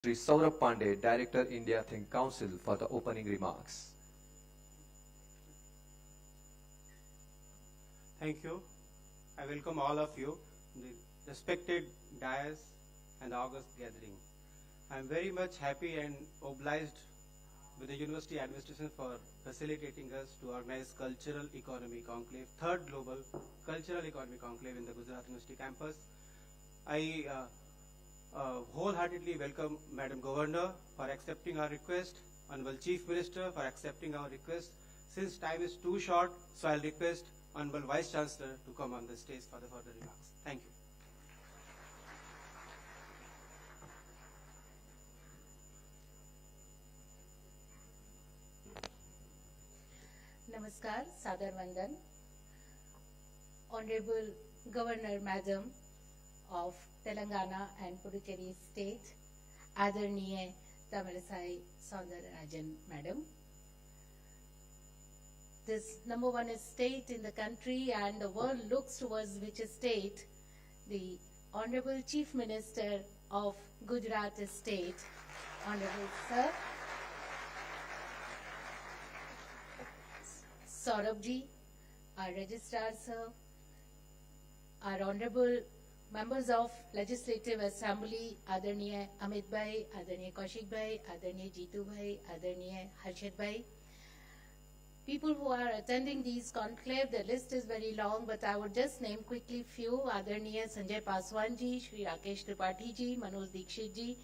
Shri Saurabh Pandey, Director, India Think Council, for the opening remarks. Thank you. I welcome all of you, the respected dais and August gathering. I am very much happy and obliged with the University Administration for facilitating us to organize Cultural Economy Conclave, third global Cultural Economy Conclave in the Gujarat University campus. I wholeheartedly welcome Madam Governor for accepting our request, Honorable Chief Minister for accepting our request. Since time is too short, so I'll request Honorable Vice Chancellor to come on the stage for the further remarks. Thank you. Namaskar, Sadar Vandan. Honorable Governor Madam of Telangana and Puducherry State, Adarniya Tamilisai Soundarajan Madam. This number one state in the country and the world looks towards which state, the Honorable Chief Minister of Gujarat State, Honorable Sir Saurabh ji, our Registrar Sir, our Honorable Members of Legislative Assembly, Adarniya Amit Bhai, Adarniya Kaushik Bhai, Adarniya Jitu Bhai, Adarniya Harshad Bhai. People who are attending these conclave, the list is very long, but I would just name quickly few. Adarniya Sanjay Paswan ji, Shri Rakesh Tripathi ji, Manoj Dikshit ji,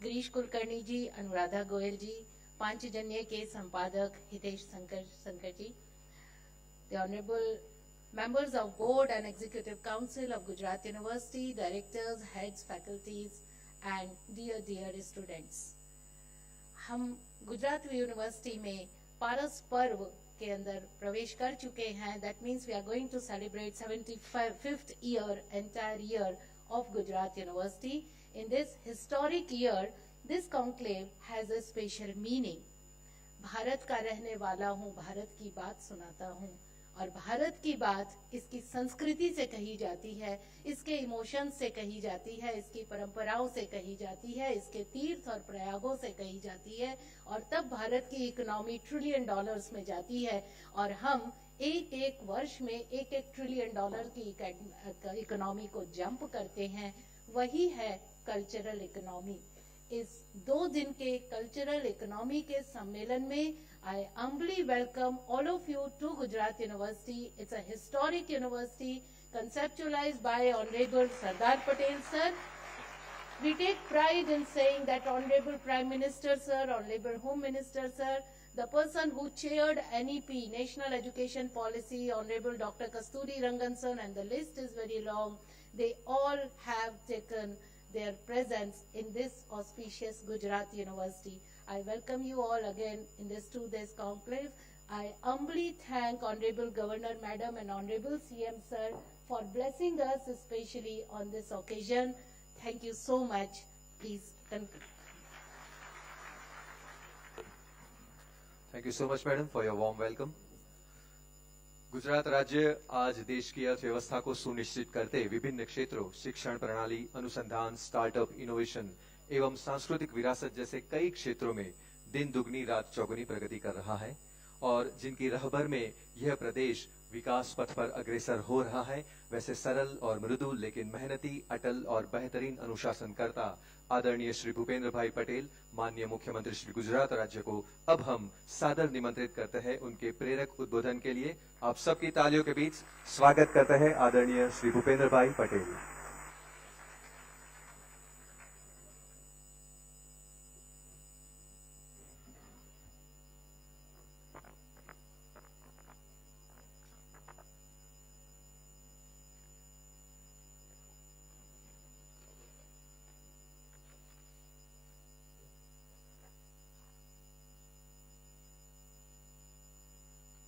Girish Kulkarni ji, Anuradha Goyal ji, Panchjanya ke Sampadak Hitesh Sankar ji, the Honorable Members of Board and Executive Council of Gujarat University, Directors, Heads, Faculties, and dear students. हम Gujarat university में पारस पर्व के अंदर प्रवेश कर चुके हैं. That means we are going to celebrate 75th year, entire year of Gujarat University. In this historic year, this conclave has a special meaning. Bharat का रहने वाला हूँ, भारत की बात सुनाता हूँ, और भारत की बात इसकी संस्कृति से कही जाती है, इसके इमोशंस से कही जाती है, इसकी परंपराओं से कही जाती है, इसके तीर्थ और प्रयागों से कही जाती है, और तब भारत की इकोनॉमी $1 ट्रिलियन में जाती है, और हम एक वर्ष में $1 ट्रिलियन की इकोनॉमी को जंप करते हैं. वही है कल्चरल इकोनॉमी. इस 2 दिन के कल्चरल इकोनॉमी के सम्मेलन में I humbly welcome all of you to Gujarat University. It's a historic university conceptualized by Honorable Sardar Patel sir. We take pride in saying that Honorable Prime Minister sir, Honorable Home Minister sir, the person who chaired NEP, National Education Policy, Honorable Dr. Kasturi Rangan sir, and the list is very long. They all have taken their presence in this auspicious Gujarat University. I welcome you all again in this 2 days conclave. I humbly thank Honorable Governor Madam and Honorable CM Sir for blessing us especially on this occasion. Thank you so much. Please conclude. Thank you so much, Madam, for your warm welcome. Gujarat राज्य आज देश की अर्थव्यवस्था को सुनिश्चित करते विभिन्न क्षेत्रों, शिक्षण प्रणाली, अनुसंधान, स्टार्टअप, इनोवेशन एवं सांस्कृतिक विरासत जैसे कई क्षेत्रों में दिन दुगनी रात चौगुनी प्रगति कर रहा है, और जिनकी रहबर में यह प्रदेश विकास पथ पर अग्रसर हो रहा है, वैसे सरल और मृदु लेकिन मेहनती, अटल और बेहतरीन अनुशासनकर्ता आदरणीय श्री भूपेंद्र भाई पटेल, माननीय मुख्यमंत्री श्री गुजरात राज्य को अब हम सादर निमंत्रित करते हैं उनके प्रेरक उद्बोधन के लिए. आप सबकी तालियों के बीच स्वागत करते हैं आदरणीय श्री भूपेंद्र भाई Patel.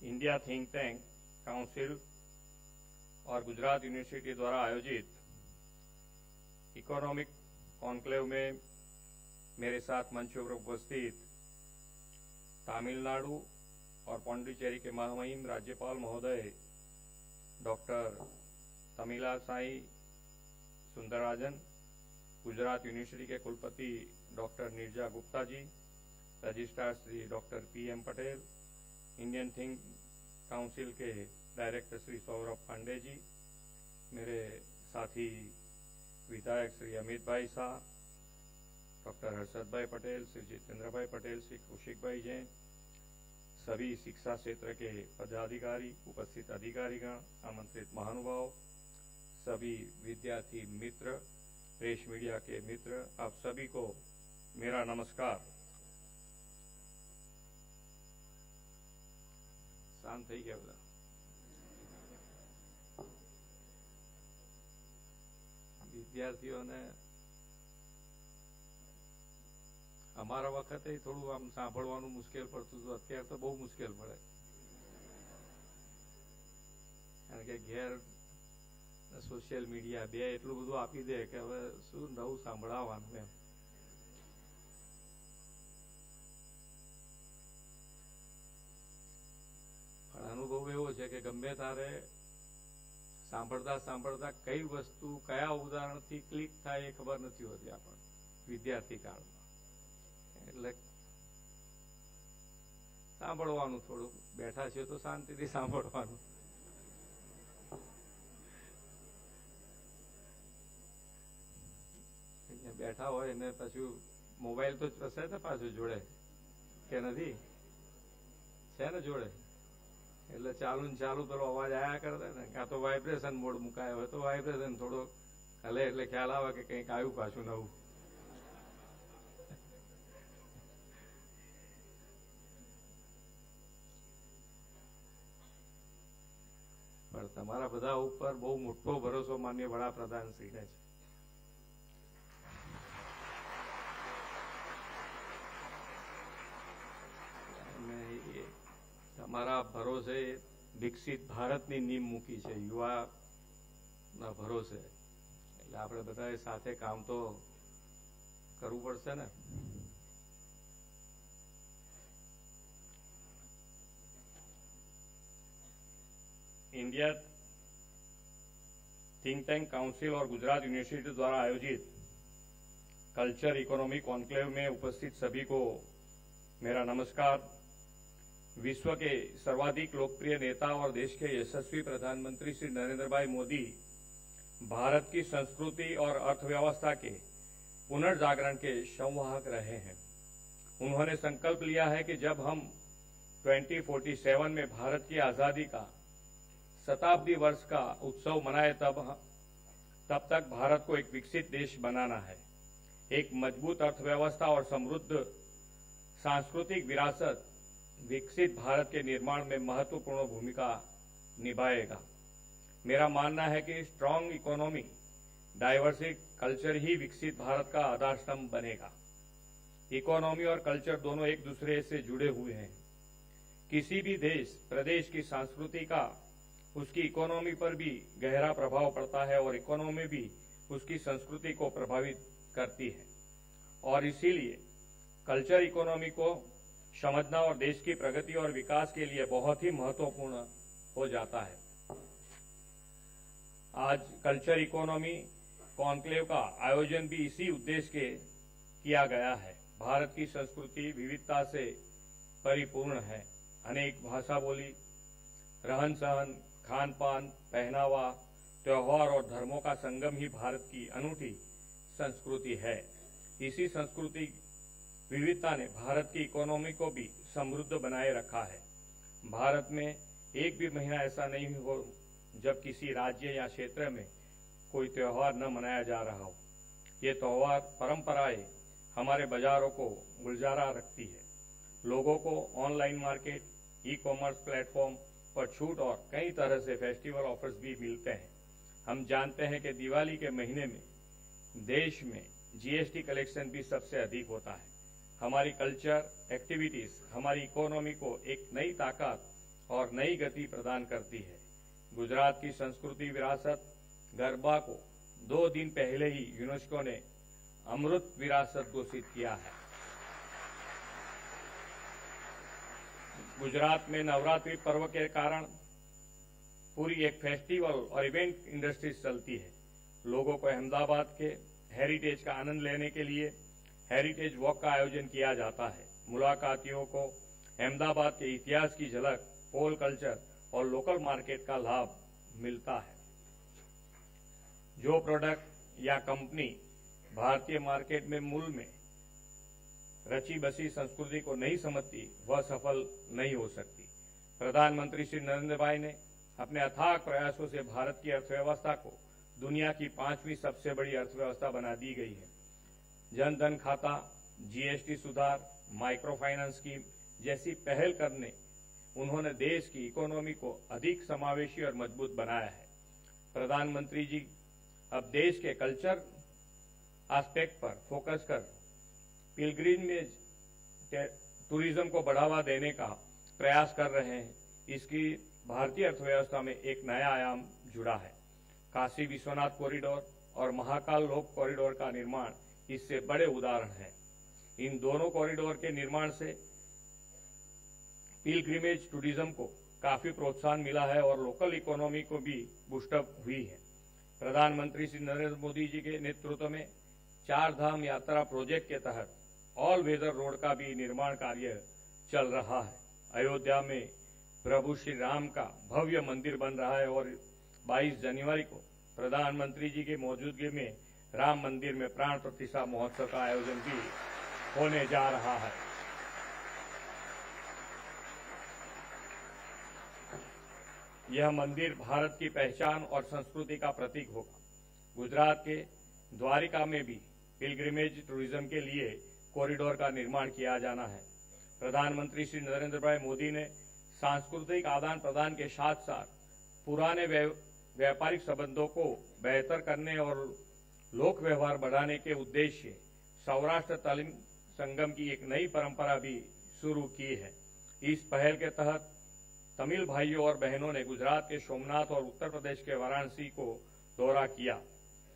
India think tank council और गुजरात यूनिवर्सिटी द्वारा आयोजित इकोनॉमिक कॉन्क्लेव में मेरे साथ मंच पर उपस्थित तमिलनाडु और पांडिचेरी के महामहिम राज्यपाल महोदय डॉक्टर तमिलासाई सुंदरराजन, गुजरात यूनिवर्सिटी के कुलपति doctor Neerja Gupta ji, registrar Shri doctor PM Patel, Indian think council के डायरेक्टर श्री सौरभ पांडे जी, मेरे साथी विधायक श्री अमित भाई शाह, डॉक्टर हर्षद भाई पटेल, श्री जितेंद्र भाई पटेल, श्री कौशिक भाई जैन, सभी शिक्षा क्षेत्र के पदाधिकारी, उपस्थित अधिकारीगण, आमंत्रित महानुभाव, सभी विद्यार्थी मित्र, प्रेस मीडिया के मित्र, आप सभी को मेरा नमस्कार। शांत થઈ ગયા બધા? વિદ્યાર્થીઓને અમારા વખતે થોડું આમ સાંભળવાનું મુશ્કેલ પડતું હતું, અત્યારે તો બહુ મુશ્કેલ પડે, કારણ કે ઘેર સોશિયલ મીડિયા બે એટલું બધું આપી દે કે હવે શું નવું સાંભળવાનું એમ. પણ અનુભવ એવો છે કે ગમે તારે સાંભળતા સાંભળતા કઈ વસ્તુ કયા ઉદાહરણથી ક્લિક થાય એ ખબર નથી હોતી આપણને વિદ્યાર્થી કાળમાં. એટલે સાંભળવાનું, થોડું બેઠા છે તો શાંતિથી સાંભળવાનું. બેઠા હોય ને પાછું મોબાઈલ તો હશે ને પાછું જોડે કે નથી, છે ને જોડે, એટલે ચાલુ ને ચાલુ પેલો અવાજ આયા કરતા ને, કાં તો વાઇબ્રેશન મોડ મુકાયો હોય તો વાઇબ્રેશન થોડો હલે એટલે ખ્યાલ આવે કે કંઈક આવ્યું પાછું નવું. પણ તમારા બધા ઉપર બહુ મોટો ભરોસો માન્ય વડાપ્રધાનશ્રીને છે. તમારા ભરોસે વિકસિત ભારતની નીમ મૂકી છે, યુવાના ભરોસે. એટલે આપણે બધાએ સાથે કામ તો કરવું પડશે ને. इंडिया थिंक टैंक काउंसिल और गुजरात यूनिवर्सिटी द्वारा आयोजित कल्चर इकोनॉमी कॉन्क्लेव में उपस्थित सभी को मेरा नमस्कार। विश्व के सर्वाधिक लोकप्रिय नेता और देश के यशस्वी प्रधानमंत्री श्री नरेंद्र भाई मोदी भारत की संस्कृति और अर्थव्यवस्था के पुनर्जागरण के संवाहक रहे हैं। उन्होंने संकल्प लिया है कि जब हम 2047 में भारत की आजादी का शताब्दी वर्ष का उत्सव मनाए तब तक भारत को एक विकसित देश बनाना है। एक मजबूत अर्थव्यवस्था और समृद्ध सांस्कृतिक विरासत विकसित भारत के निर्माण में महत्वपूर्ण भूमिका निभाएगा। मेरा मानना है कि स्ट्रांग इकोनॉमी, डाइवर्सिटी कल्चर ही विकसित भारत का आधार स्तंभ बनेगा। इकोनॉमी और कल्चर दोनों एक दूसरे से जुड़े हुए हैं। किसी भी देश प्रदेश की संस्कृति का उसकी इकोनॉमी पर भी गहरा प्रभाव पड़ता है और इकोनॉमी भी उसकी संस्कृति को प्रभावित करती है, और इसीलिए कल्चर इकोनॉमी को समझना और देश की प्रगति और विकास के लिए बहुत ही महत्वपूर्ण हो जाता है। आज कल्चर इकोनॉमी कॉन्क्लेव का आयोजन भी इसी उद्देश्य के किया गया है। भारत की संस्कृति विविधता से परिपूर्ण है। अनेक भाषा बोली, रहन सहन, खान पान, पहनावा, त्योहार और धर्मों का संगम ही भारत की अनूठी संस्कृति है। इसी सांस्कृतिक विविधता ने भारत की इकोनॉमी को भी समृद्ध बनाए रखा है। भारत में एक भी महीना ऐसा नहीं हो जब किसी राज्य या क्षेत्र में कोई त्योहार न मनाया जा रहा हो। ये त्योहार परंपराएं हमारे बाजारों को गुलजारा रखती है। लोगों को online market, e commerce platform पर छूट और कई तरह से फेस्टिवल ऑफर्स भी मिलते हैं। हम जानते हैं कि दिवाली के महीने में देश में जीएसटी कलेक्शन भी सबसे अधिक होता है। हमारी कल्चर एक्टिविटीज हमारी इकोनॉमी को एक नई ताकत और नई गति प्रदान करती है। गुजरात की संस्कृति विरासत गरबा को 2 दिन पहले ही यूनेस्को ने अमृत विरासत घोषित किया है। गुजरात में नवरात्रि पर्व के कारण पूरी एक फेस्टिवल और इवेंट इंडस्ट्री चलती है। लोगों को अहमदाबाद के हेरिटेज का आनंद लेने के लिए हेरिटेज वॉक का आयोजन किया जाता है। मुलाकातियों को अहमदाबाद के इतिहास की झलक, पोल कल्चर और लोकल मार्केट का लाभ मिलता है। जो प्रोडक्ट या कंपनी भारतीय मार्केट में मूल में रची बसी संस्कृति को नहीं समझती, वह सफल नहीं हो सकती। प्रधानमंत्री श्री नरेंद्र भाई ने अपने अथाक प्रयासों से भारत की अर्थव्यवस्था को दुनिया की 5वीं सबसे बड़ी अर्थव्यवस्था बना दी गई है। जन धन खाता, जीएसटी सुधार, माइक्रो फाइनेंस स्कीम जैसी पहल करने उन्होंने देश की इकोनॉमी को अधिक समावेशी और मजबूत बनाया है। प्रधानमंत्री जी अब देश के कल्चर एस्पेक्ट पर फोकस कर पिलग्रिमेज टूरिज्म को बढ़ावा देने का प्रयास कर रहे हैं। इसकी भारतीय अर्थव्यवस्था में एक नया आयाम जुड़ा है। काशी विश्वनाथ कॉरिडोर और महाकाल लोक कॉरिडोर का निर्माण इससे बड़े उदाहरण हैं। इन दोनों कॉरिडोर के निर्माण से पिलग्रिमेज टूरिज्म को काफी प्रोत्साहन मिला है और लोकल इकोनॉमी को भी बूस्टअप हुई है। प्रधानमंत्री श्री नरेंद्र मोदी जी के नेतृत्व में 4 धाम यात्रा प्रोजेक्ट के तहत ऑल वेदर रोड का भी निर्माण कार्य चल रहा है। अयोध्या में प्रभु श्री राम का भव्य मंदिर बन रहा है और 22 जनवरी को प्रधानमंत्री जी की मौजूदगी में राम मंदिर में प्राण प्रतिष्ठा महोत्सव का आयोजन भी होने जा रहा है। यह मंदिर भारत की पहचान और संस्कृति का प्रतीक होगा। गुजरात के द्वारिका में भी पिलग्रिमेज टूरिज्म के लिए कॉरिडोर का निर्माण किया जाना है। प्रधानमंत्री श्री नरेंद्र भाई मोदी ने सांस्कृतिक आदान प्रदान के साथ साथ पुराने व्यापारिक संबंधों को बेहतर करने और लोक व्यवहार बढ़ाने के उद्देश्य सौराष्ट्र तमिल संगम की एक नई परंपरा भी शुरू की है। इस पहल के तहत तमिल भाइयों और बहनों ने गुजरात के सोमनाथ और उत्तर प्रदेश के वाराणसी को दौरा किया।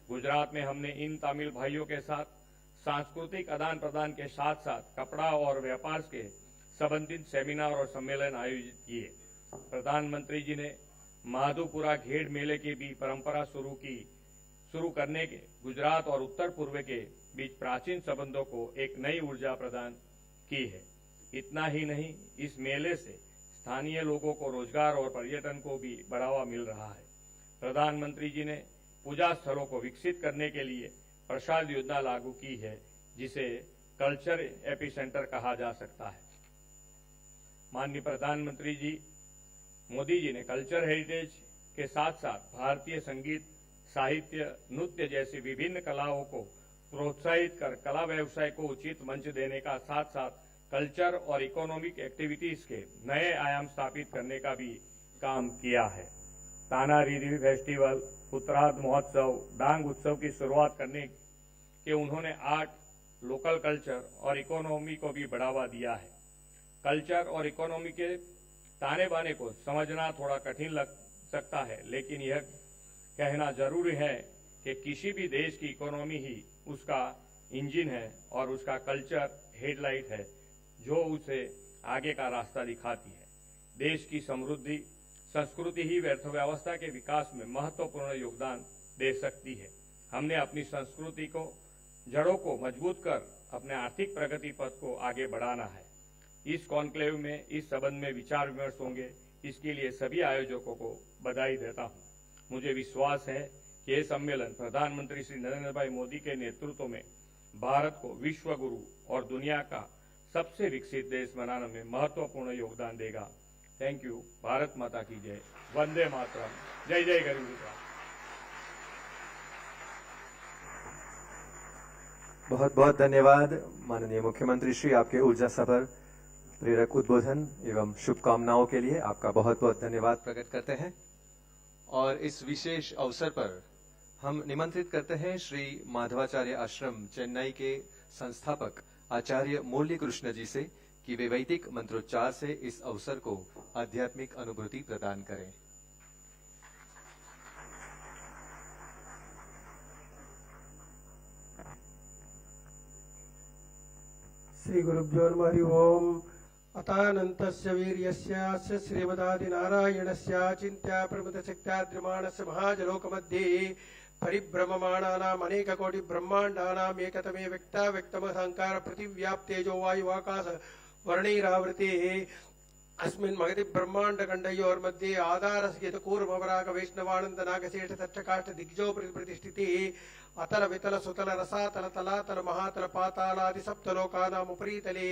गुजरात में हमने इन तमिल भाइयों के साथ सांस्कृतिक आदान प्रदान के साथ साथ कपड़ा और व्यापार के संबंधित सेमिनार और सम्मेलन आयोजित किए। प्रधानमंत्री जी ने माधोपुरा घेड़ मेले की भी परंपरा शुरू करने के गुजरात और उत्तर पूर्व के बीच प्राचीन संबंधों को एक नई ऊर्जा प्रदान की है। इतना ही नहीं, इस मेले से स्थानीय लोगों को रोजगार और पर्यटन को भी बढ़ावा मिल रहा है। प्रधानमंत्री जी ने पूजा स्थलों को विकसित करने के लिए प्रसाद योजना लागू की है, जिसे कल्चर एपिसेंटर कहा जा सकता है। माननीय प्रधानमंत्री जी मोदी जी ने कल्चर हेरिटेज के साथ साथ भारतीय संगीत, साहित्य, नृत्य जैसी विभिन्न कलाओं को प्रोत्साहित कर कला व्यवसाय को उचित मंच देने का साथ साथ कल्चर और इकोनॉमिक एक्टिविटीज के नए आयाम स्थापित करने का भी काम किया है। ताना रीरी फेस्टिवल, उत्तरार्ध महोत्सव, डांग उत्सव की शुरुआत करने के उन्होंने आर्ट, लोकल कल्चर और इकोनॉमी को भी बढ़ावा दिया है। कल्चर और इकोनॉमी के ताने बाने को समझना थोड़ा कठिन लग सकता है, लेकिन यह कहना जरूरी है कि किसी भी देश की इकोनॉमी ही उसका इंजन है और उसका कल्चर हेडलाइट है, जो उसे आगे का रास्ता दिखाती है। देश की समृद्धि संस्कृति ही अर्थव्यवस्था के विकास में महत्वपूर्ण योगदान दे सकती है। हमने अपनी संस्कृति को जड़ों को मजबूत कर अपने आर्थिक प्रगति पथ को आगे बढ़ाना है। इस कॉन्क्लेव में इस संबंध में विचार विमर्श होंगे, इसके लिए सभी आयोजकों को बधाई देता हूं। मुझे विश्वास है कि यह सम्मेलन प्रधानमंत्री श्री नरेंद्र भाई मोदी के नेतृत्व में भारत को विश्व गुरु और दुनिया का सबसे विकसित देश बनाने में महत्वपूर्ण योगदान देगा। Thank you. भारत माता की जय। वंदे मातरम। जय जय गरीब गुजरात। बहुत बहुत धन्यवाद माननीय मुख्यमंत्री श्री, आपके ऊर्जा सभर प्रेरक उद्बोधन एवं शुभकामनाओं के लिए आपका बहुत बहुत धन्यवाद प्रकट करते हैं। और इस विशेष अवसर पर हम निमंत्रित करते हैं श्री माधवाचार्य आश्रम चेन्नई के संस्थापक आचार्य मुरली कृष्ण जी से कि वे वैदिक मंत्रोच्चार से इस अवसर को आध्यात्मिक अनुभूति प्रदान करें। श्री गुरुभ्यो नमः। हरि ओम। अतानन्तस्य वीर्यस्य श्रीमदादिनारायणस्य चिन्त्या प्रमुदशक्त्याद्रिमाणस्य महाजलोकमध्ये परिभ्रममाणानाम् अनेककोटिब्रह्माण्डानाम् एकतमे व्यक्ताव्यक्तमहङ्कार पृथिव्याप्तेजो वायुवाकाश वर्णैरावृतेः अस्मिन् महति ब्रह्माण्डखण्डयोर्मध्ये आधारस्यत कूर्मवराग वैष्णवानन्द नागशेष तक्षकाष्ठ दिग्जो प्रतिष्ठिते अतल वितल सुतल रसातल तलातल महातल पातालादि सप्तलोकानाम् उपरीतले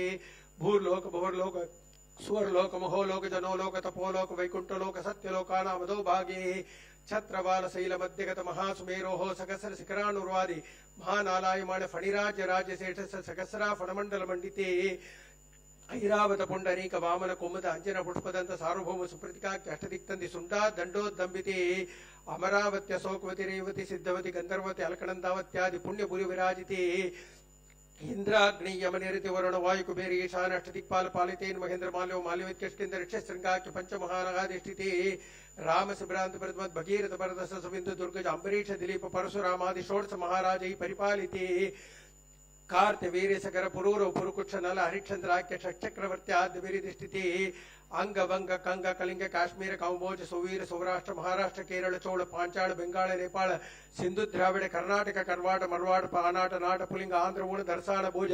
भूर्लोक भुवर्लोक सुवर्लोक महोलोक जनोलोक तपोलोक वैकुण्ठलोक सत्यलोकानाम् अधोभागे छत्रबाल शैल मध्यगत महासुमेरोः सहस्र शिखरानुर्वादे महानालायमाण फणिराज्य राज्यशेष सहस्रा फणमण्डल मण्डिते ऐरावत पुंडरीक वामन कुमुद अंजन पुष्पदंत सार्वभौम सुप्रतिकाख्य अष्टदिक्तंदि सुंडा दंडोदंबिते अमरावत्य शोकवती रेवती सिद्धवती गंधर्वती अलकनंदावत्यादि पुण्यपुरी विराजिते इंद्राग्नि यमनिरति वरुण वायु कुबेर ईशान अष्टदिक्पाल पालितेन महेंद्र माल्यो माल्यवित्कष्किंद ऋक्ष श्रृंगाख्य पंच महानगाधिष्ठिते राम शिभ्रांत प्रदमद भगीरथ भरदस सुबिंदु दुर्गज अम्बरीष दिलीप परशुरामादि षोडश महाराजै परिपालिते कार्तवीर सकर पुरूर पुरुकुक्ष नल हरिश्चंद्राख्य षट्चक्रवर्त्याद्य विरिधिष्ठिते अंग वंग कंग कलिंग काश्मीर कौंबोज सुवीर सौराष्ट्र महाराष्ट्र केरल चोल पांचाल बंगाल नेपाल सिंधु द्राविड कर्नाटक करवाट मरवाड़ पानाट नाट पुलिंग आंध्र ऊण दर्शान भुज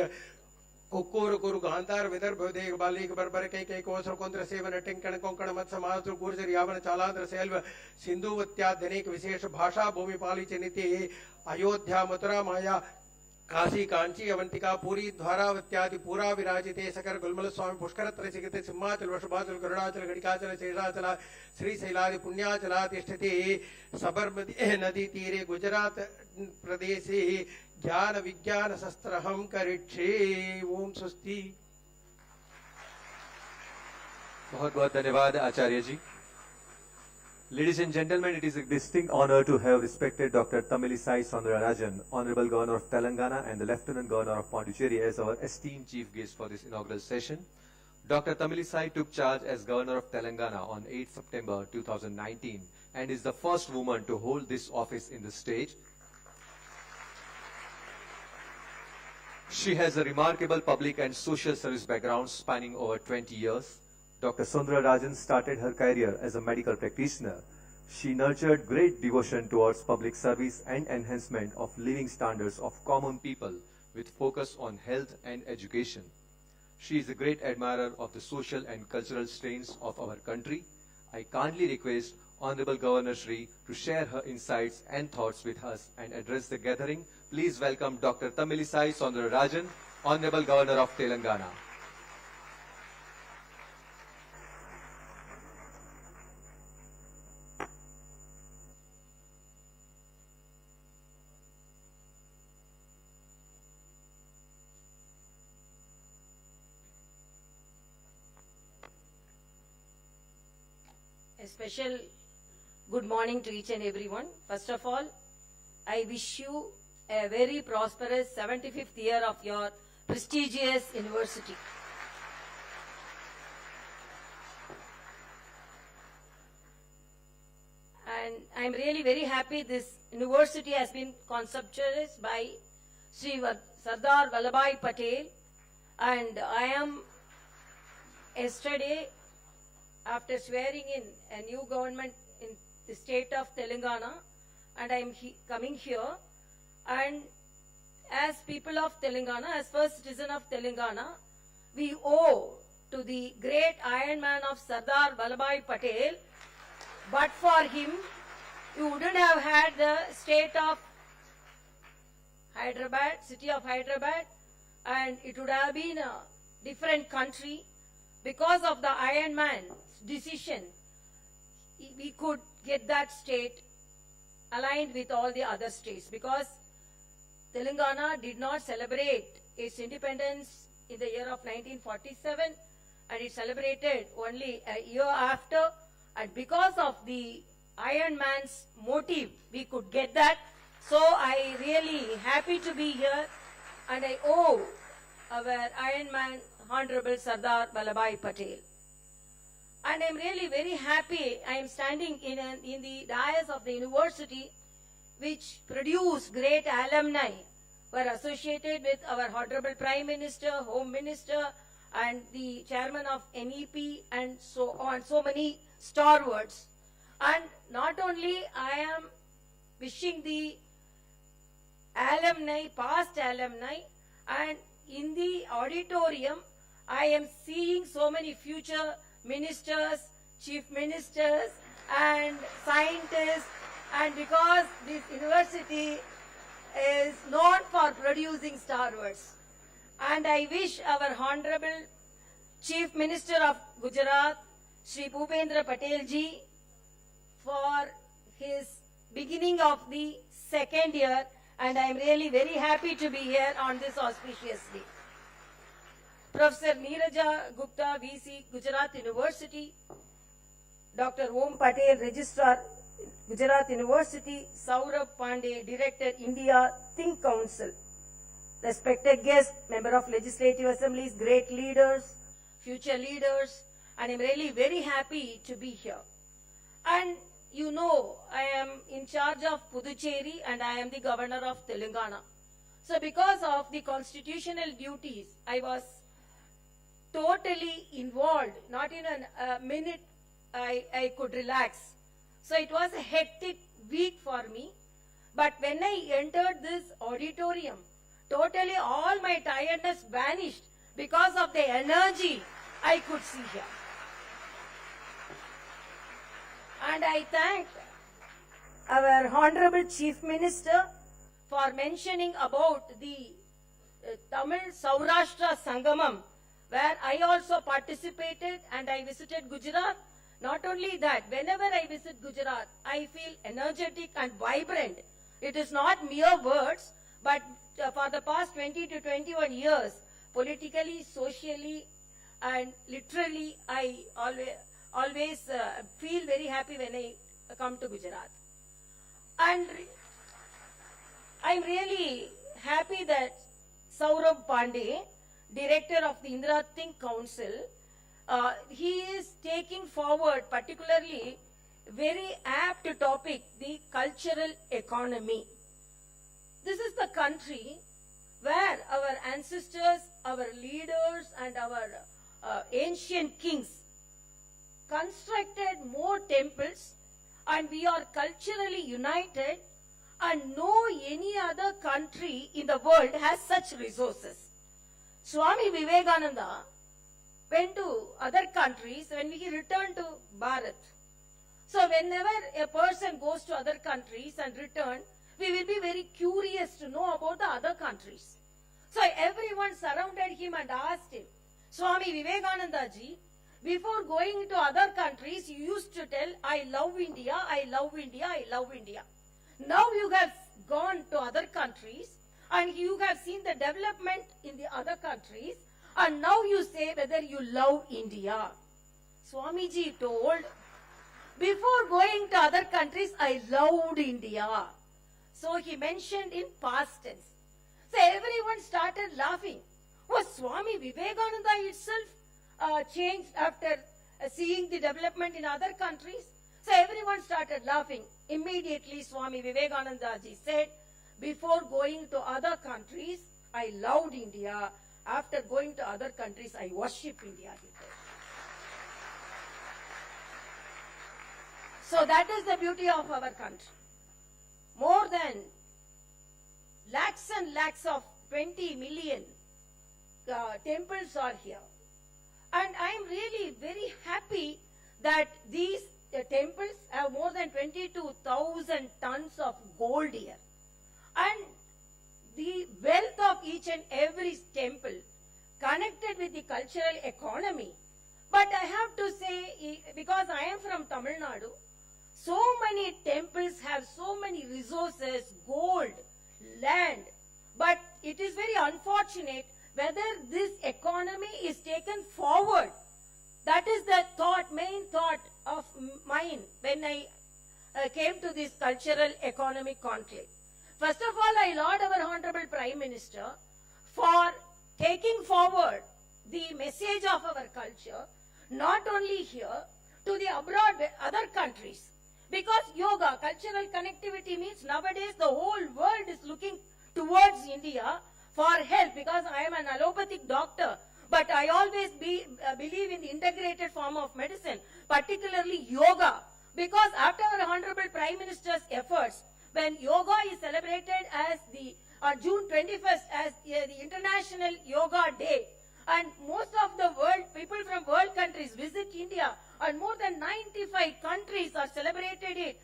कुक्कूर कुरु गांधार विदर्भ देग बालिक बर्बर कई कोसर कुंद्र सेवन टिंकण कोंकण मत्स्य मातृ गुर्जर यावन चालांध्र सेल्व सिंधुवत्यादनेक विशेष भाषा भूमि पाली चनिते अयोध्या मथुरा माया काशी कांची अवंतिका पूरी द्वारावत्यादि पूरा विराजिते सकर गुलमल स्वामी पुष्कर त्रसिगते सिंहाचल वृषभाचल गरुडाचल गणिकाचल शेषाचल श्रीशैलादि पुण्याचला तिष्ठते सबरमती नदी तीरे गुजरात प्रदेशे ज्ञान विज्ञान शस्त्रहं करिष्ये ओम स्वस्ति। बहुत बहुत धन्यवाद आचार्य जी। Ladies and gentlemen, it is a distinct honor to have respected Dr. Tamilisai Soundararajan, Honorable Governor of Telangana and the Lieutenant Governor of Pondicherry as our esteemed chief guest for this inaugural session. Dr. Tamilisai took charge as Governor of Telangana on 8 September 2019 and is the first woman to hold this office in the state. She has a remarkable public and social service background spanning over 20 years. Dr. Soundararajan started her career as a medical practitioner. She nurtured great devotion towards public service and enhancement of living standards of common people with focus on health and education. She is a great admirer of the social and cultural strains of our country. I kindly request Honorable Governor Shri to share her insights and thoughts with us and address the gathering. Please welcome Dr. Tamilisai Soundararajan, Honorable Governor of Telangana. A special good morning to each and everyone. First of all, I wish you a very prosperous 75th year of your prestigious university. And I'm really very happy this university has been conceptualized by Sri Sardar Vallabhbhai Patel, and I am yesterday, after swearing in a new government in the state of Telangana, and I am coming here, and as people of Telangana, as first citizen of Telangana, we owe to the great Iron Man of Sardar Vallabhbhai Patel. But for him, you wouldn't have had the state of Hyderabad, city of Hyderabad, and it would have been a different country. Because of the Iron Man's decision, we could get that state aligned with all the other states, because Telangana did not celebrate its independence in the year of 1947, and it celebrated only a year after, and because of the Iron Man's motive, we could get that. So I really happy to be here, and I owe our Iron Man, Honorable Sardar Vallabhbhai Patel. And I'm really very happy I am standing in the dais of the university, which produced great alumni, were associated with our Honorable Prime Minister, Home Minister, and the Chairman of NEP, and so on, so many stalwarts. And not only I am wishing the alumni, past alumni, and in the auditorium, I am seeing so many future ministers, chief ministers, and scientists, and because this university is known for producing starwards. And I wish our Honorable Chief Minister of Gujarat, Shri Bhupendra Patel ji, for his beginning of the second year, and I am really very happy to be here on this auspicious day. Professor Neeraja Gupta, VC, Gujarat University, Dr. Om Patel, Registrar, Gujarat University, Saurabh Pandey, Director, India Think Council, respected guests, member of Legislative Assemblies, great leaders, future leaders, and I'm really very happy to be here. And you know, I am in charge of Puducherry and I am the governor of Telangana. So because of the constitutional duties, I was totally involved. Not in a minute I could relax. So it was a hectic week for me. But when I entered this auditorium, totally all my tiredness vanished because of the energy I could see here. And I thank our Honorable Chief Minister for mentioning about the Tamil Saurashtra Sangamam, where I also participated and I visited Gujarat. Not only that, whenever I visit Gujarat, I feel energetic and vibrant. It is not mere words, but for the past 20 to 21 years, politically, socially, and literally, I always feel very happy when I come to Gujarat. And I'm really happy that Saurabh Pandey, Director of the Indira Think Council, he is taking forward particularly very apt topic, the cultural economy. This is the country where our ancestors, our leaders, and our ancient kings constructed more temples, and we are culturally united, and no any other country in the world has such resources. Swami Vivekananda went to other countries when he returned to Bharat. So whenever a person goes to other countries and return, we will be very curious to know about the other countries. So everyone surrounded him and asked him, Swami Vivekananda ji, before going to other countries, you used to tell, I love India, I love India, I love India. Now you have gone to other countries and you have seen the development in the other countries, and now you say whether you love India. Swamiji told, before going to other countries, I loved India. So he mentioned in past tense. So everyone started laughing. Was Swami Vivekananda itself changed after seeing the development in other countries? So everyone started laughing. Immediately Swami Vivekananda ji said, before going to other countries, I loved India. After going to other countries, I worship India. He said. So that is the beauty of our country. More than lakhs and lakhs of 20 million temples are here. And I am really very happy that these temples have more than 22,000 tons of gold here. And the wealth of each and every temple connected with the cultural economy. But I have to say, because I am from Tamil Nadu, so many temples have so many resources, gold, land. But it is very unfortunate whether this economy is taken forward. That is the thought, main thought of mine when I came to this Cultural Economy Conclave. First of all, I laud our Honorable Prime Minister for taking forward the message of our culture, not only here, to the abroad, other countries. Because yoga, cultural connectivity means nowadays the whole world is looking towards India for help, because I am an allopathic doctor. But I always believe in the integrated form of medicine, particularly yoga. Because after our Honorable Prime Minister's efforts, when yoga is celebrated as the on June 21st as the International Yoga Day, and most of the world people from world countries visit India, and more than 95 countries are celebrated it,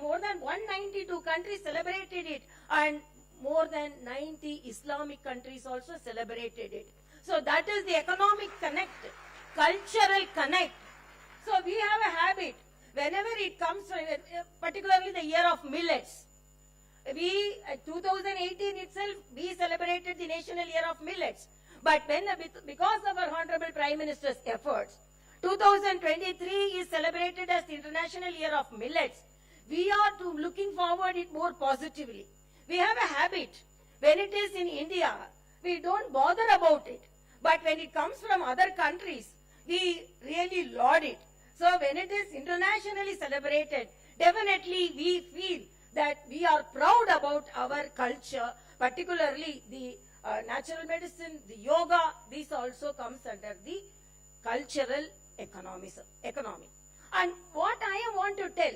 more than 192 countries celebrated it, and more than 90 Islamic countries also celebrated it. So that is the economic connect, cultural connect. So we have a habit, whenever it comes, particularly the year of millets, 2018 itself, we celebrated the National Year of Millets. But because of our Honorable Prime Minister's efforts, 2023 is celebrated as the International Year of Millets. We are looking forward it more positively. We have a habit, when it is in India, we don't bother about it. But when it comes from other countries, we really laud it. So when it is internationally celebrated, definitely we feel that we are proud about our culture, particularly the natural medicine, the yoga. This also comes under the cultural economy. And what I want to tell,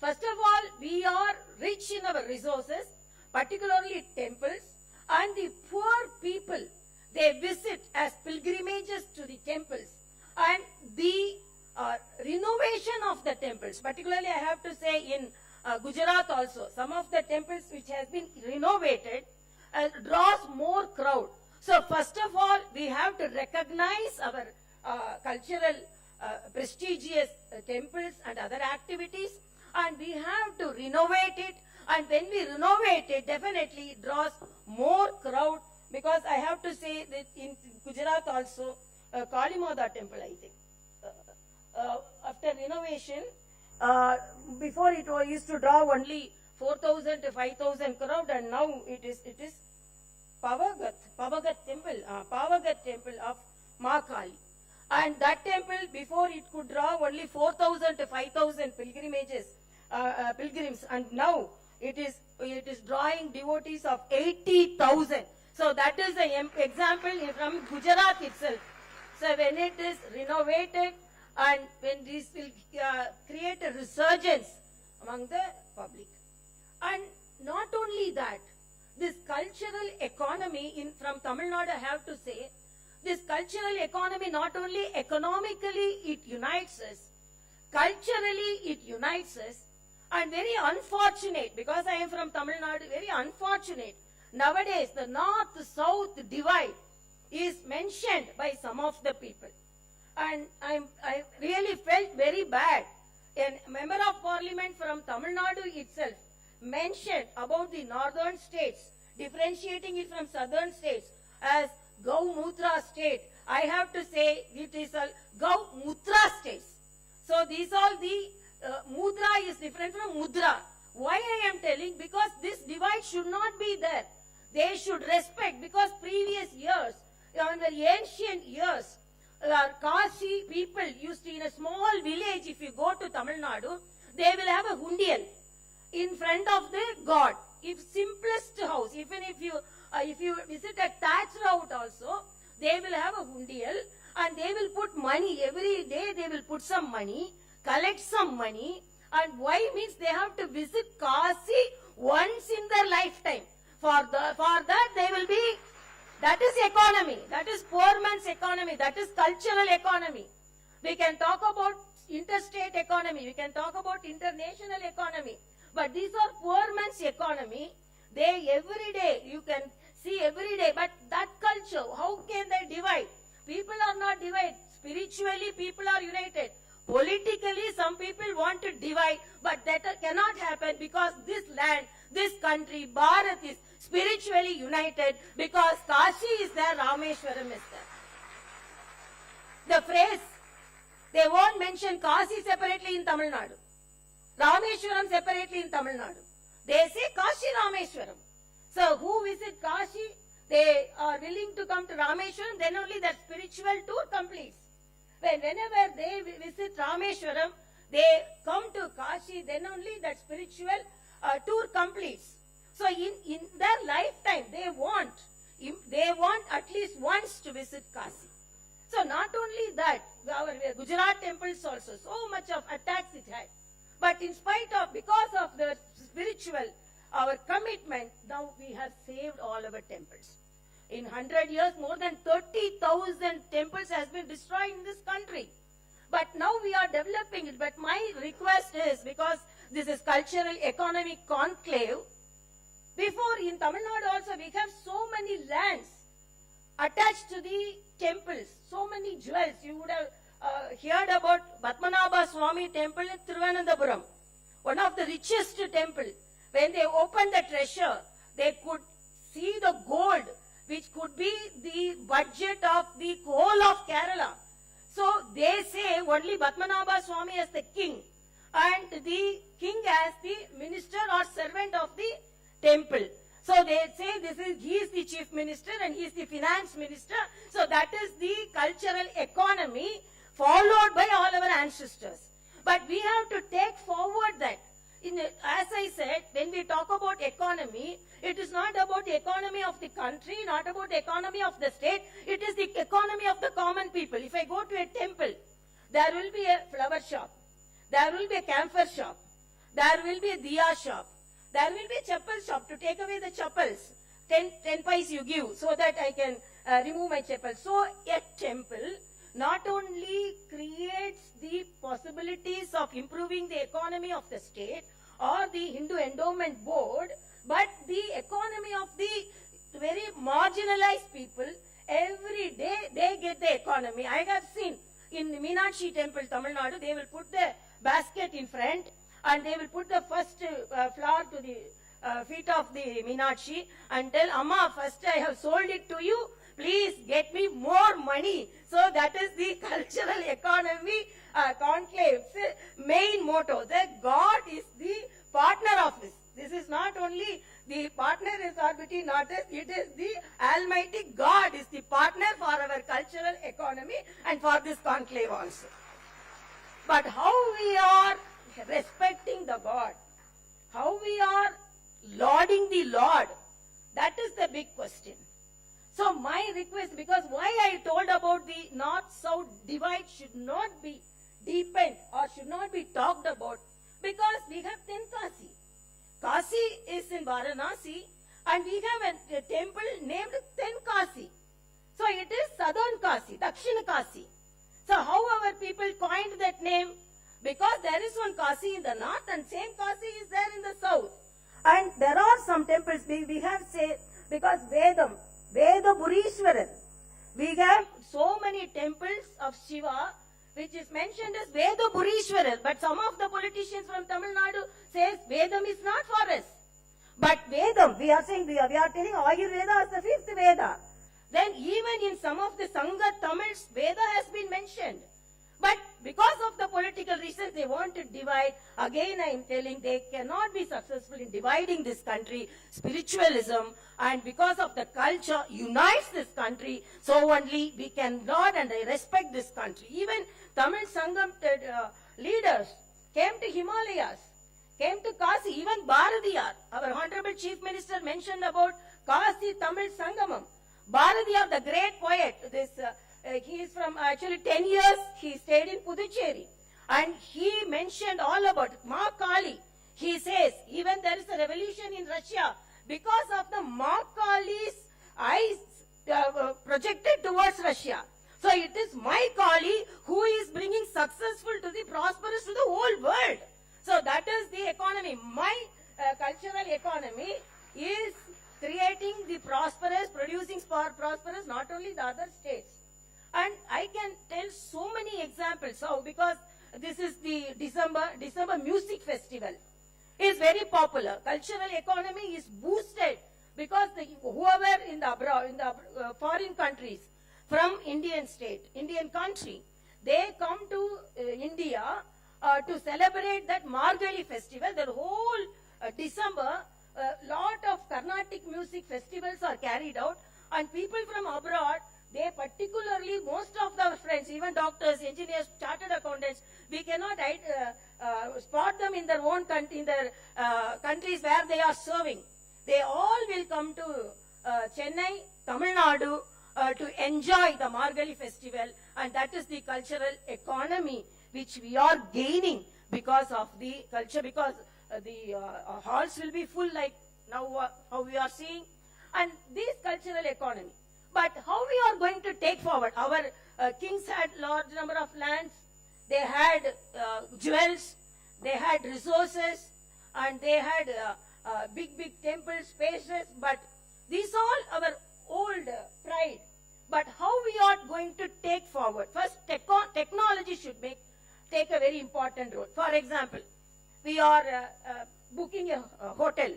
first of all, we are rich in our resources, particularly temples, and the poor people, they visit as pilgrimages to the temples, and the renovation of the temples, particularly I have to say in Gujarat also, some of the temples which has been renovated draws more crowd. So first of all, we have to recognize our cultural prestigious temples and other activities, and we have to renovate it. And when we renovate it, definitely it draws more crowd, because I have to say that in Gujarat also, Kalimada temple, I think, after renovation, before it used to draw only 4,000 to 5,000 crowd, and now it is Pavagat temple of Ma Kali. And that temple, before it could draw only 4,000 to 5,000 pilgrims, and now it is drawing devotees of 80,000. So that is an example from Gujarat itself. So when it is renovated, and when this will create a resurgence among the public. And not only that, this cultural economy from Tamil Nadu, I have to say, this cultural economy not only economically it unites us, culturally it unites us, and very unfortunate, because I am from Tamil Nadu, very unfortunate, nowadays the north-south divide is mentioned by some of the people. And I really felt very bad. A member of parliament from Tamil Nadu itself mentioned about the northern states, differentiating it from southern states as Gau Mutra state. I have to say it is a Gau Mutra states. So these all the Mudra is different from Mudra. Why I am telling? Because this divide should not be there. They should respect, because previous years, in the ancient years, Kashi people used to, in a small village, if you go to Tamil Nadu, they will have a hundial in front of the god. If simplest house, even if you visit a thatched house also, they will have a hundial, and they will put money every day. They will put some money, collect some money, and why means they have to visit Kashi once in their lifetime. For that they will be. That is economy. That is poor man's economy. That is cultural economy. We can talk about interstate economy. We can talk about international economy. But these are poor man's economy. They every day, you can see every day. But that culture, how can they divide? People are not divided. Spiritually, people are united. Politically, some people want to divide. But that cannot happen, because this land, this country, Bharat is spiritually united, because Kashi is there, Rameshwaram is there. The phrase, they won't mention Kashi separately in Tamil Nadu, Rameshwaram separately in Tamil Nadu. They say Kashi Rameshwaram. So who visit Kashi, they are willing to come to Rameshwaram, then only that spiritual tour completes. Whenever they visit Rameshwaram, they come to Kashi, then only that spiritual tour completes. So in their lifetime, they want at least once to visit Kashi. So not only that, our Gujarat temples also, so much of attacks it had. But in spite of, because of the spiritual our commitment, now we have saved all our temples. In 100 years, more than 30,000 temples has been destroyed in this country. But now we are developing it. But my request is, because this is Cultural Economy Conclave, before in Tamil Nadu also we have so many lands attached to the temples, so many jewels. You would have heard about Padmanabha Swami temple in Thiruvananthapuram, one of the richest temple. When they opened the treasure, they could see the gold, which could be the budget of the whole of Kerala. So they say only Padmanabha Swami as the king and the king as the minister or servant of the temple. So they say he is the chief minister and he is the finance minister. So that is the cultural economy followed by all our ancestors. But we have to take forward that. As I said, when we talk about economy, it is not about the economy of the country, not about the economy of the state. It is the economy of the common people. If I go to a temple, there will be a flower shop. There will be a camphor shop. There will be a diya shop. There will be a chappal shop to take away the chappals. 10 pies you give so that I can remove my chappal. So a temple not only creates the possibilities of improving the economy of the state or the Hindu Endowment Board, but the economy of the very marginalized people. Every day they get the economy. I have seen in Meenakshi temple, Tamil Nadu, they will put the basket in front and they will put the first flower to the feet of the Meenakshi and tell, Amma, first I have sold it to you. Please get me more money. So that is the cultural economy conclave's main motto. That God is the partner of this. This is not only the partner is between not us, it is the Almighty God is the partner for our cultural economy and for this conclave also. But how we are respecting the God, how we are lauding the Lord, that is the big question. So my request, because why I told about the north-south divide should not be deepened or should not be talked about, because we have 10 Kasi. Kasi is in Varanasi and we have a temple named 10 Kasi. So it is southern Kasi, Dakshina Kasi. So how our people coined that name? Because there is one Kasi in the north and same Kasi is there in the south. And there are some temples we have said, because Veda Burishwaran. We have so many temples of Shiva which is mentioned as Veda Burishwaran. But some of the politicians from Tamil Nadu says Vedam is not for us. But Vedam, we are saying, we are telling Ayurveda is the 5th Veda. Then even in some of the Sangha Tamils, Veda has been mentioned. But because of the political reasons they want to divide, again I am telling they cannot be successful in dividing this country. Spiritualism and because of the culture unites this country. So only we can laud and respect this country. Even Tamil Sangam leaders came to Himalayas, came to Kasi, even Bharatiyar. Our Honorable Chief Minister mentioned about Kasi Tamil Sangamam. Bharatiyar, the great poet, he is from actually 10 years, he stayed in Puducherry. And he mentioned all about Ma Kali. He says, even there is a revolution in Russia because of the Ma Kali's eyes projected towards Russia. So it is my Kali who is bringing successful to the prosperous to the whole world. So that is the economy. My cultural economy is creating the prosperous, producing prosperous, not only the other states. And I can tell so many examples. So because this is the December Music Festival is very popular. Cultural economy is boosted because whoever in the abroad, in the foreign countries from Indian country, they come to India to celebrate that Margali festival. The whole December, lot of Carnatic music festivals are carried out, and people from abroad, they particularly, most of our friends, even doctors, engineers, chartered accountants, we cannot spot them in their own country, in their countries where they are serving. They all will come to Chennai, Tamil Nadu to enjoy the Margali festival, and that is the cultural economy which we are gaining because of the culture, because halls will be full like now how we are seeing, and this cultural economy. But how we are going to take forward? Our kings had large number of lands, they had jewels, they had resources, and they had big temples, spaces, but these all our old pride. But how we are going to take forward? First, technology should take a very important role. For example, we are booking a hotel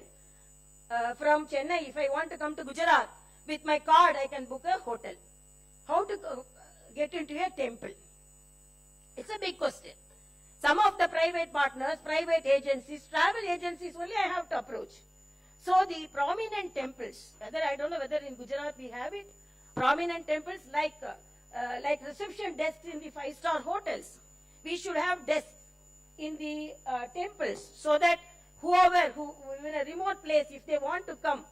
from Chennai. If I want to come to Gujarat, with my card I can book a hotel. How to get into a temple? It's a big question. Some of the private partners, private agencies, travel agencies only I have to approach. So the prominent temples, I don't know whether in Gujarat we have it, prominent temples like reception desks in the 5-star hotels. We should have desks in the temples so that whoever who in a remote place, if they want to come,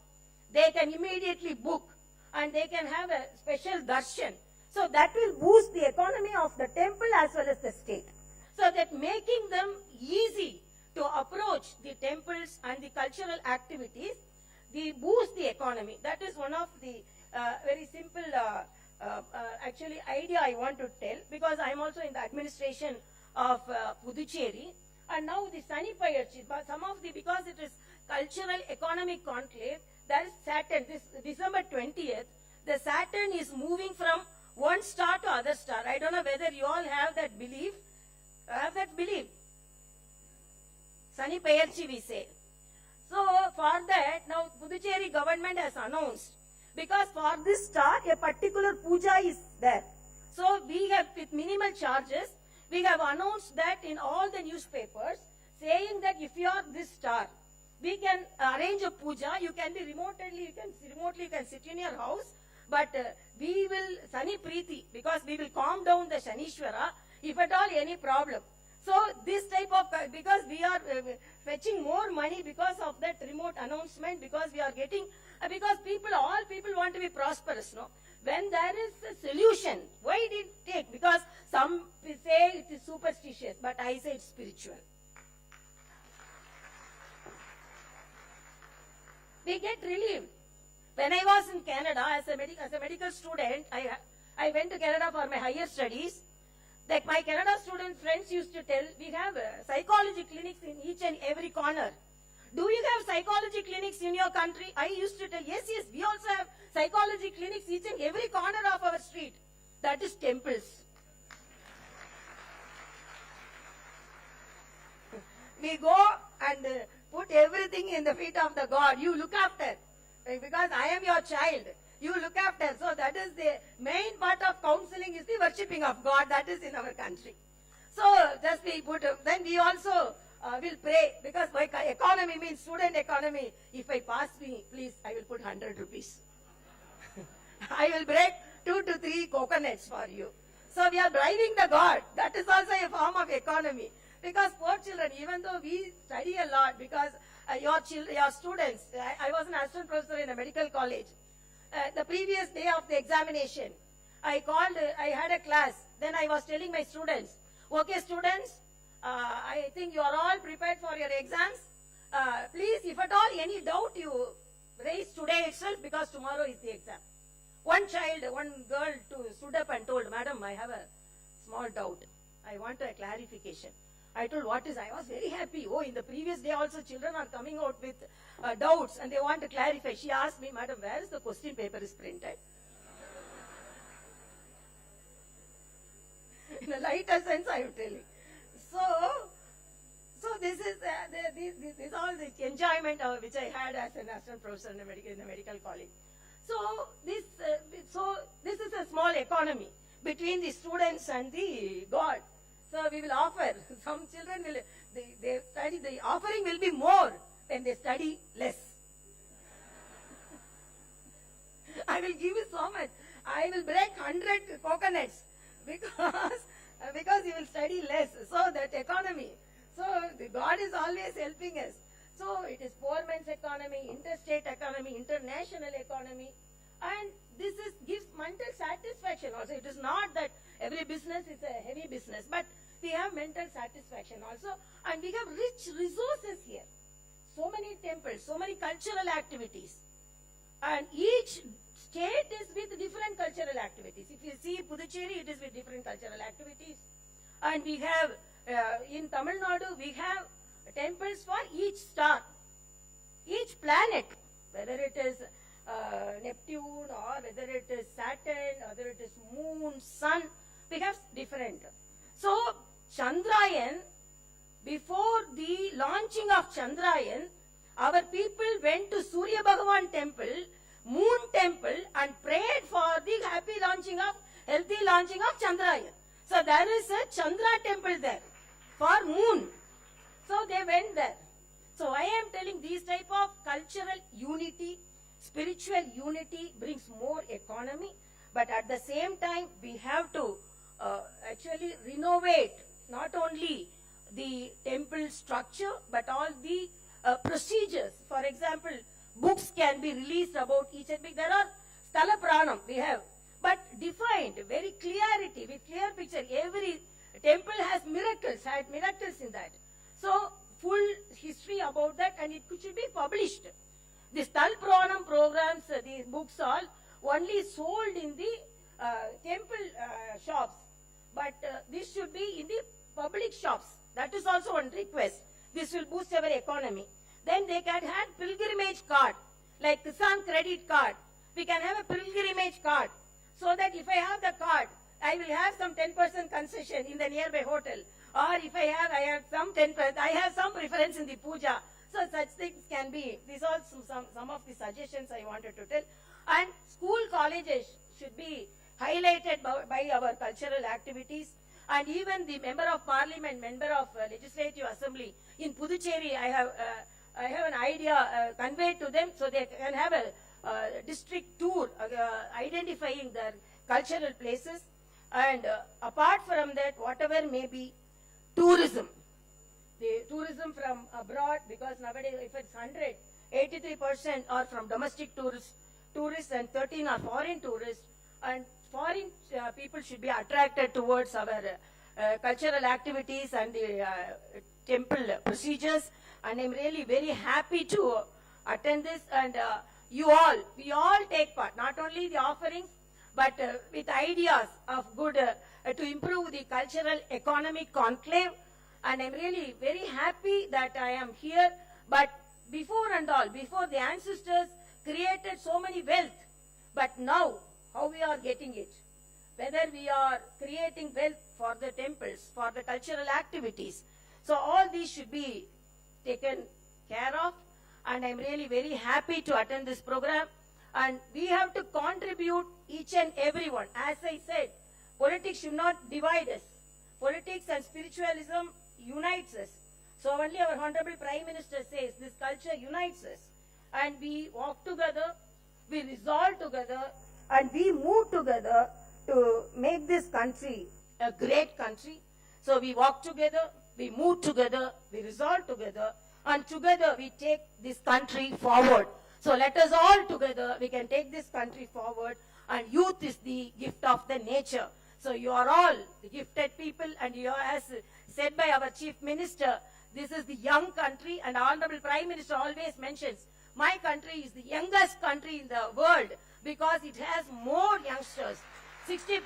they can immediately book and they can have a special darshan. So that will boost the economy of the temple as well as the state. So that making them easy to approach the temples and the cultural activities, they boost the economy. That is one of the very simple actually idea I want to tell, because I am also in the administration of Puducherry, and now the Sani Payarchi, but some of the, because it is Cultural Economy Conclave, that is Saturn, this December 20th, the Saturn is moving from one star to other star. I don't know whether you all have that belief. Sani Payarchi we say. So for that, now Puducherry government has announced, because for this star, a particular puja is there. So we have, with minimal charges, we have announced that in all the newspapers, saying that if you are this star, we can arrange a puja. You can be remotely, you can sit in your house, but we will Sani Preeti, because we will calm down the Shanishwara if at all any problem. So this type of, because we are fetching more money because of that remote announcement, because we are getting, because all people want to be prosperous, no? When there is a solution, why did it take? Because some say it is superstitious, but I say it's spiritual. We get relieved. When I was in Canada as a medical student, I went to Canada for my higher studies. Like my Canada student friends used to tell, we have psychology clinics in each and every corner. Do you have psychology clinics in your country? I used to tell, yes, we also have psychology clinics each and every corner of our street. That is temples. We go and put everything in the feet of the God. You look after. Because I am your child. You look after. So that is the main part of counseling, is the worshipping of God. That is in our country. So just we put, then we also will pray, because my economy means student economy. If I pass me, please, I will put 100 rupees. I will break 2 to 3 coconuts for you. So we are bribing the God. That is also a form of economy. Because poor children, even though we study a lot, because your students, I was an assistant professor in a medical college. The previous day of the examination, I had a class. Then I was telling my students, okay students, I think you are all prepared for your exams. Please, if at all any doubt, you raise today itself, because tomorrow is the exam. One girl stood up and told, Madam, I have a small doubt. I want a clarification. I told, what is? I was very happy. Oh, in the previous day also children are coming out with doubts and they want to clarify. She asked me, Madam, where is the question paper is printed? In a lighter sense, I am telling. So this is this all the enjoyment which I had as an assistant professor in the medical college. So this is a small economy between the students and the God. So we will offer. Some children will they study. The offering will be more when they study less. I will give you so much. I will break 100 coconuts because you will study less. So that economy. So the God is always helping us. So it is poor man's economy, interstate economy, international economy, and this gives mental satisfaction also. It is not that every business is a heavy business, but we have mental satisfaction also, and we have rich resources here. So many temples, so many cultural activities. And each state is with different cultural activities. If you see Puducherry, it is with different cultural activities. And we have, in Tamil Nadu, we have temples for each star, each planet, whether it is Neptune or whether it is Saturn, or whether it is Moon, Sun, we have different. So, Chandrayaan, before the launching of Chandrayaan, our people went to Surya Bhagavan temple, Moon temple, and prayed for the happy launching of, healthy launching of Chandrayaan. So there is a Chandra temple there for Moon. So they went there. So I am telling these type of cultural unity, spiritual unity brings more economy, but at the same time we have to actually renovate not only the temple structure but all the procedures. For example, books can be released about each and there are Sthala Pranam we have, but defined very clarity with clear picture. Every temple has miracles, had miracles in that. So full history about that, and it should be published. The Sthala Pranam programs, these books all only sold in the temple shops, but this should be in the public shops. That is also one request. This will boost our economy. Then they can have pilgrimage card, like Kisan credit card. We can have a pilgrimage card, so that if I have the card, I will have some 10% concession in the nearby hotel. Or if I have some 10%, I have some preference in the puja. So such things can be. These are some of the suggestions I wanted to tell. And school colleges should be highlighted by our cultural activities. And even the member of parliament, member of legislative assembly in Puducherry, I have an idea conveyed to them, so they can have a district tour identifying their cultural places. And apart from that, whatever may be, tourism. The tourism from abroad, because nowadays if it's 100, 83% are from domestic tourists and 13 are foreign tourists. And foreign people should be attracted towards our cultural activities and the temple procedures. And I'm really very happy to attend this. And we all take part, not only the offerings, but with ideas of good to improve the cultural economic conclave. And I'm really very happy that I am here. But before the ancestors created so many wealth, but now how we are getting it? Whether we are creating wealth for the temples, for the cultural activities. So all these should be taken care of. And I'm really very happy to attend this program. And we have to contribute, each and everyone. As I said, politics should not divide us. Politics and spiritualism unites us. So only our Honorable Prime Minister says this culture unites us. And we walk together, we resolve together, and we move together to make this country a great country. So we walk together, we move together, we resolve together, and together we take this country forward. So let us all together, we can take this country forward, and youth is the gift of the nature. So you are all the gifted people, and you are, as said by our Chief Minister, this is the young country, and Honorable Prime Minister always mentions, my country is the youngest country in the world because it has more youngsters. 60%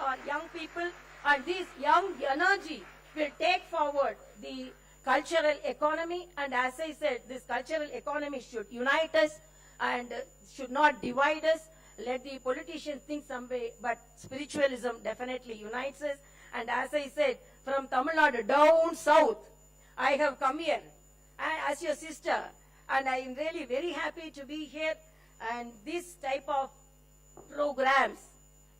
are young people, and this young energy will take forward the cultural economy. And as I said, this cultural economy should unite us and should not divide us. Let the politicians think some way, but spiritualism definitely unites us. And as I said, from Tamil Nadu down south, I have come here as your sister, and I am really very happy to be here. And this type of programs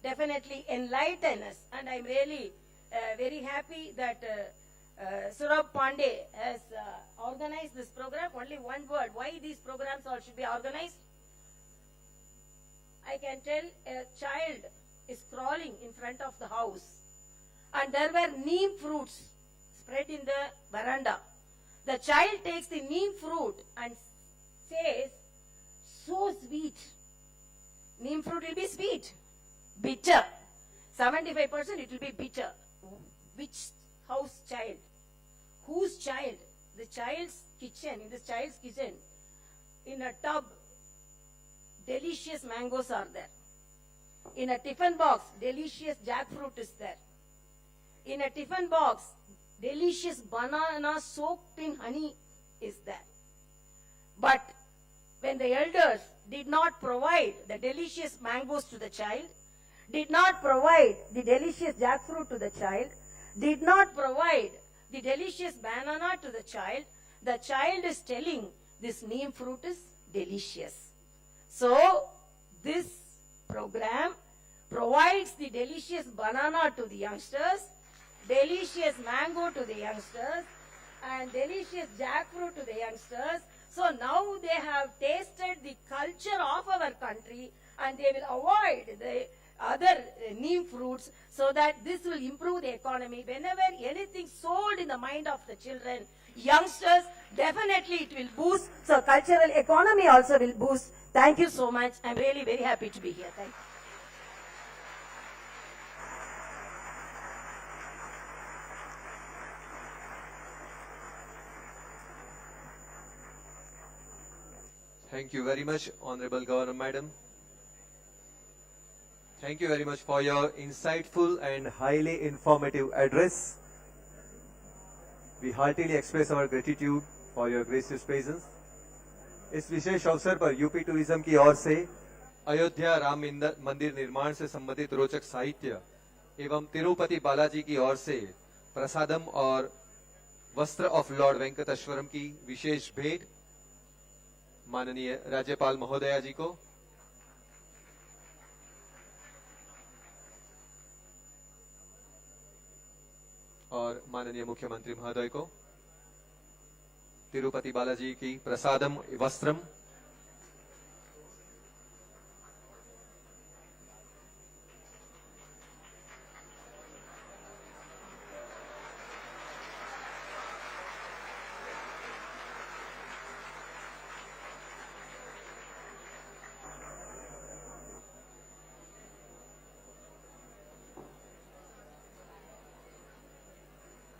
definitely enlighten us, and I'm really very happy that Surabh Pandey has organized this program. Only one word, why these programs all should be organized? I can tell a child is crawling in front of the house, and there were neem fruits spread in the veranda. The child takes the neem fruit and says, so sweet. Neem fruit will be sweet. Bitter. 75% it will be bitter. house child. Whose child? The child's kitchen, in this child's kitchen, in a tub, delicious mangoes are there. In a tiffin box, delicious jackfruit is there. In a tiffin box, delicious banana soaked in honey is there. But when the elders did not provide the delicious mangoes to the child, did not provide the delicious jackfruit to the child, did not provide the delicious banana to the child is telling this neem fruit is delicious. So, this program provides the delicious banana to the youngsters, delicious mango to the youngsters, and delicious jackfruit to the youngsters. So now they have tasted the culture of our country and they will avoid the other neem fruits, so that this will improve the economy. Whenever anything sold in the mind of the children, youngsters, definitely it will boost. So cultural economy also will boost. Thank you so much. I'm really very happy to be here. Thank you. Thank you very much, Honorable Governor Madam. Thank you very much for your insightful and highly informative address. We heartily express our gratitude for your gracious presence. इस विशेष अवसर पर UP tourism की ओर से अयोध्या राम मंदिर निर्माण से संबंधित रोचक साहित्य एवं तिरुपति बालाजी की ओर से प्रसादम और वस्त्र ऑफ लॉर्ड वेंकटेश्वरम की विशेष भेंट माननीय राज्यपाल महोदया जी को, और माननीय मुख्यमंत्री महोदय को तिरुपति बालाजी की प्रसादम वस्त्रम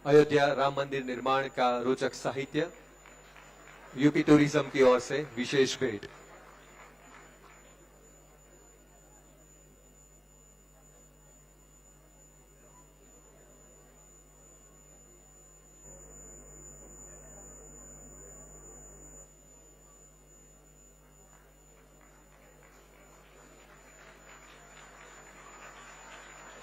अयोध्या राम मंदिर निर्माण का रोचक साहित्य यूपी टूरिज्म की ओर से विशेष भेंट।